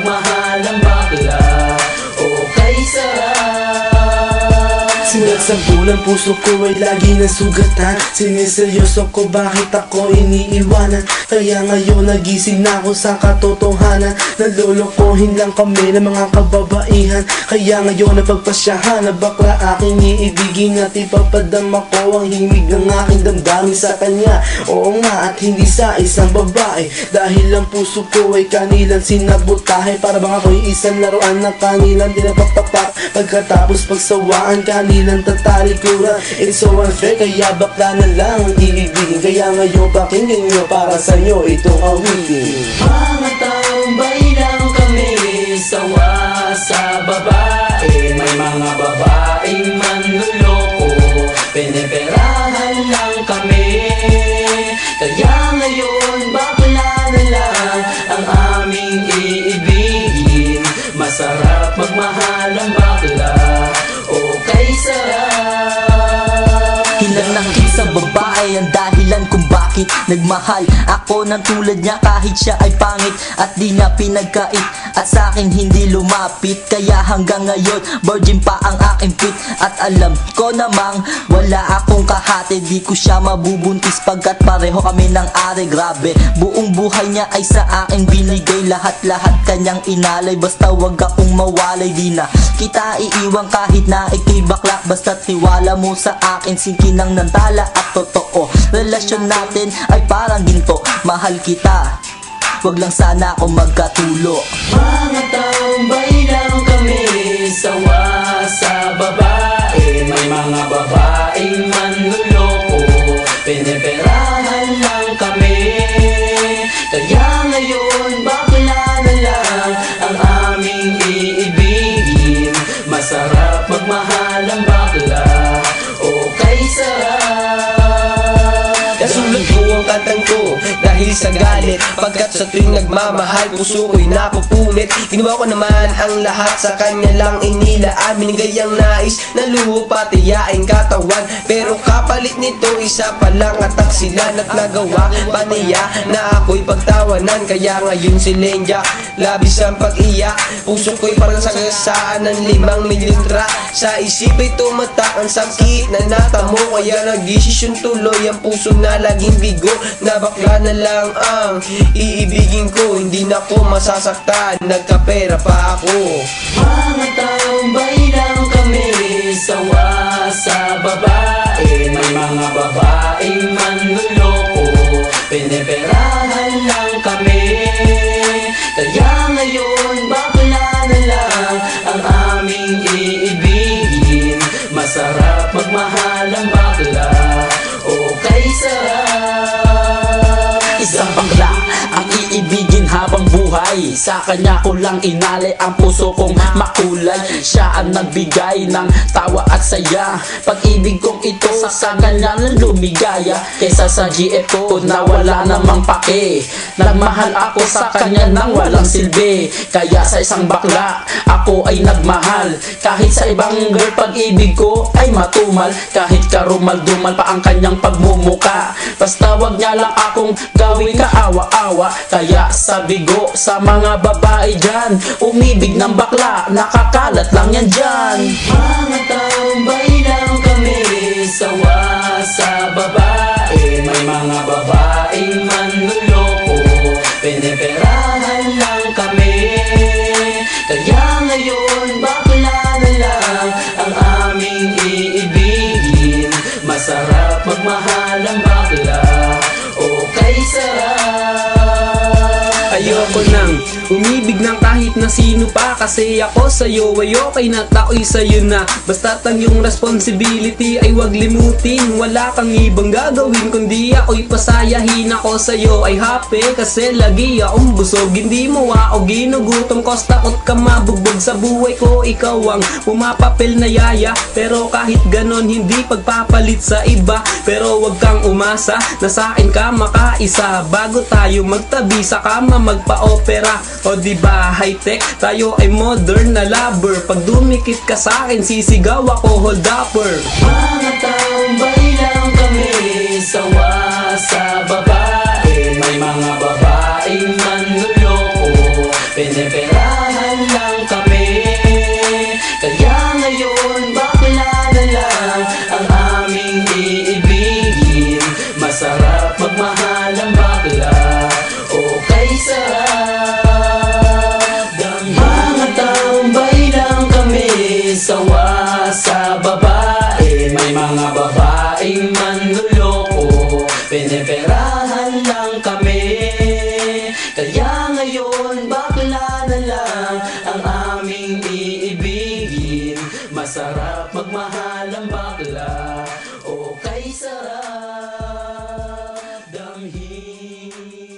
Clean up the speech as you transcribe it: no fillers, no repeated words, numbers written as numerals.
magmahal ang bakla. Okay, sarap. Simula't sa bulan, puso ko ay lagi ng sugatan. Siniseryoso ko bakit ako iniiwanan. Kaya ngayon nagising na ako sa katotohanan. Nalolokohin lang kami ng mga kababaihan. Kaya ngayon napagpasyahan na bakla aking iibigin at ipapadama ko ang himig ng aking damdamin sa kanya. Oo nga, at hindi sa isang babae, dahil ang puso ko ay kanilang sinabotahe. Para bang ako'y isang laruan na kanilang dinapapapak. Pagkatapos pagsawaan, kanilang tatalikuran. It's so unfair, kaya bakla na lang ang iibigin. Kaya ngayon pakinggan nyo, para sa inyo itong awitin. Mga tambay lang kami, sawa sa babae. May mga babaeng manluloko, piniperahan lang kami. Kaya ngayon bakla na lang ang aming iibigin. Masarap magmahal ang bakla. Okay, sarap. Hinanakit sa babae ang dahilan kung bakit nagmahal ako ng tulad niya kahit siya ay pangit at di niya pinagkait at sa akin hindi lumapit. Kaya hanggang ngayon virgin pa ang aking pit at alam ko namang wala akong kahati. Di ko siya mabubuntis pagkat pareho kami ng are. Grabe, buong buhay niya ay sa akin binigay. Lahat-lahat kanyang inalay, basta wag akong mawalay. Di na kita iiwan kahit na ikay bakla, basta tiwala mo sa akin. Singkin ang nantala at totoo, relasyon natin ay parang ginto. Mahal kita, wag lang sana ako magkatulo. Mga tambay lang kami, sawa sa babae. May mga babaeng manluloko, piniperahan lang kami. Kaya ngayon bakla na lang ang aming iibigin. Masarap magmahal ang bakla. Okay, sarap. Nasulat ko ang kantang ko dahil sa galit, pagkat sa tuwing nagmamahal puso ko'y napupunit. Ginawa ko naman ang lahat, sa kanya lang inilaan. Binigay ang nais na luho pati yaing katawan, pero kapalit nito isa pa lang atak sila. At nagawa pa niya na ako'y pagtawanan. Kaya ngayon si Lenja labis ang pag-iyak. Puso ko'y parang sagasaan ng 5 mililitra. Sa isip ay tumatak ang sakit na natamo. Kaya nagdesisyon tuloy ang puso na laging bigo, na bakla na lang ang iibigin ko. Hindi na ko masasaktan, nagkapera pa ako. Mga tambay lang kami, sawa sa babae. May mga babaeng manluloko, piniperahan lang kami. Kaya ngayon bakla na lang ang aming iibigin. Masarap magmahal ang bakla. Okay, sarap. Isang bakla ang iibigin habang buhay. Sa kanya ko lang inalay ang puso kong makulay. Siya ang nagbigay ng tawa at saya. Pag-ibig kong ito sa kanya na lumigaya. Kesa sa GF ko na wala namang pake. Nagmahal ako sa kanya nang walang silbi. Kaya sa isang bakla ako ay nagmahal. Kahit sa ibang girl pag-ibig ko ay matumal. Kahit karumal-dumal pa ang kanyang pagmumuka. Basta wag niya lang akong gawing kaawa-awa. Kaya sabi ko sa mga babae dyan, umibig ng bakla, nakakalat lang yan dyan. Mga tambay lang kami, sawa sa babae. May mga babaeng manluloko, piniperahan lang kami. Kaya ngayon bakla na lang ang aming iibigin. Masarap magmahal ang bakla. Okay, sarap. Ayoko nang umibig ng kahit na sino pa, kasi ako sa'yo ay okay na, tao'y sa'yo na. Basta't ang iyong responsibility ay wag limutin. Wala kang ibang gagawin kundi ako'y pasayahin. Ako sa'yo ay happy kasi lagi akong busog. Hindi mo ako ginugutom, cause takot ka mabugbog sa buhay ko. Ikaw ang pumapapel na yaya, pero kahit ganon hindi pagpapalit sa iba. Pero wag kang umasa na sa akin ka makaisa. Bago tayo magtabi sa kama magpa-opera, o diba high-tech, tayo ay modern na lover. Pag dumikit ka sa akin sisigaw ako hold upper. Mga tambay lang kami, sawa sa babae. May mga babaeng manluloko, piniperahan ngayon, bakla na lang ang aming iibigin. Masarap magmahal ang bakla, o kay sarap damhin.